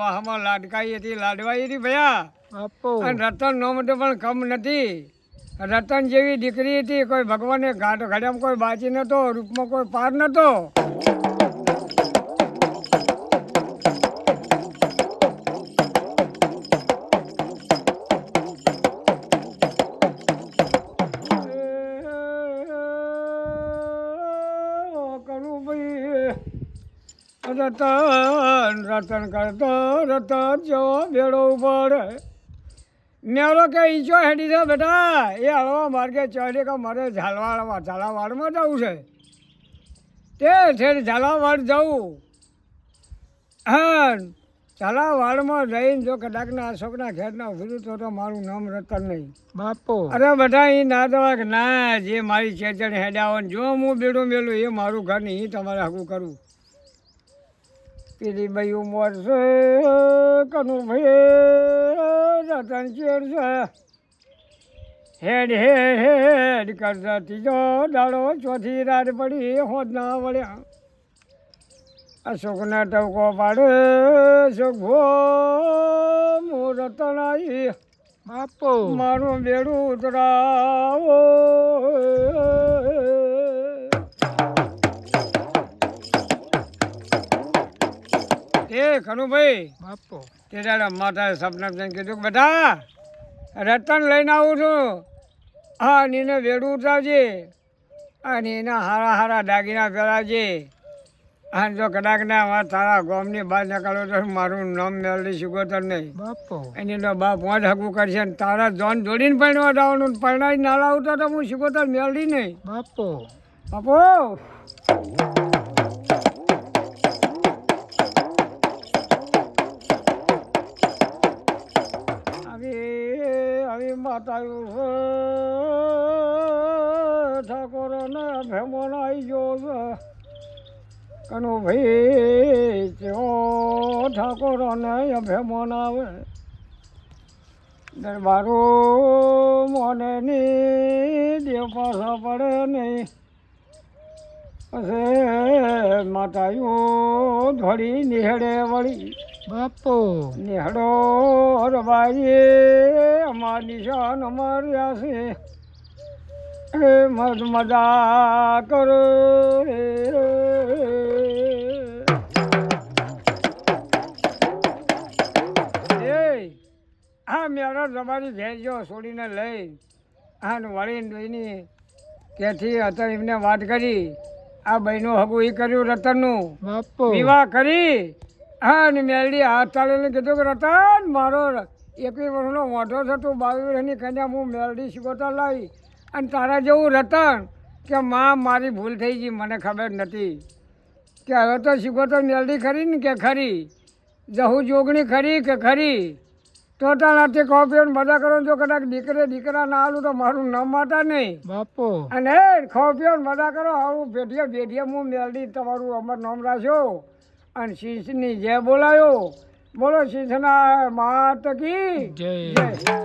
વાહમાં લાડકાઈ હતી લાડવાઈ હતી ભયા અને રતન નો માટે પણ કમ નથી. રતન જેવી દીકરી હતી, કોઈ ભગવાને ઘડિયામાં કોઈ બાજી નતો, રૂપમાં કોઈ પાર નતો. રતન રતન કરતો રતન જો ભેળો પડે નેવડો કે ઈચો હેડી છે બેટા, એ હળવા માર્ગે ચડે કે મારે ઝાલાવાડમાં જવું છે. તે છેડ ઝાલાવાડ જવું. હા, ઝાલાવાડમાં જઈને જો કદાચના અશોકના ઘેરના ઉભી તો મારું નામ રતન નહીં બાપો. અરે બેટા એ ના દવા કે ના, જે મારી ચેચણ હેડાવો જો હું બેડું મેલું એ મારું ઘર નહીં, એ તમારે હકું કરું. પેલી ભાઈ ઉંમર છે કનું ભાઈ રતન ચેડ છે. હેડ હેડ હેડ કરતા ત્રીજો દાડો ચોથી રાત પડી હોદ ના વળ્યા. અશોકના ટવકો પાડે અશોક ભો હું રતન આવી બાપો, મારું બેડું ઉતરાવો. એ કનુભાઈ બાપો તે દાડા માતા સપના કીધું કે બેટા રતન લઈને આવું છું. હા, એને વેડું ઉતરાવજે અને એના હારા હારા દાગીના પહેરાવજે. હા, જો કદાચના તારા ગામની બહાર નીકળો તો મારું નામ મેળવી શીખોતર નહીં બાપો. એની તો બાપ હું જ હકું કરશે ને તારા જોન જોડીને પરણવા જવાનું, પરણાવી ના લાવતો તો હું શીખોતર મેળવી નહીં બાપો. બાપો માતા ઠાકોરને ભેમોન આવી ગયો છે. કનુ ભાઈ ચો ઠાકોરને ભેમોન આવે દરબારો મોને ની દેવ પાછા પડે નહીં. પછી માતાયું ધોળી નિહળે વળી બાપો. નિહળો હરબાઈએ અમાર નિશાન અમાર્યા છે. એ મજ મજા કરો એ હા મેરા તમારી ભેજો છોડીને લઈ હા વળીને એની ક્યાંથી હતા એમને વાત કરી. આ બહેનું હગું એ કર્યું રતનનું બાપો, વિવાહ કરી. હા ને મેલડી હાથ ચાલીને કીધું કે રતન મારો 21 વર્ષનો મોઢો છે, તું 22 વર્ષની કન્યા હું મેલડી શીખોતા લાવી. અને તારા જેવું રતન કે માં મારી ભૂલ થઈ ગઈ, મને ખબર નથી કે હવે તો શીખોતર મેલડી ખરી ને કે ખરી, જહુ જોગણી ખરી કે ખરી. તો તારાથી ખોપીને મજા કરો. જો કદાચ દીકરા ના આલું તો મારું નામ માતા નહીં બાપો. અને ખોપીને મજા કરો. આવું ભેટીએ હું મેલડી તમારું અમર નામ રાખ્યો અને શીશની જય બોલાયો. બોલો શીશના માત કી જય.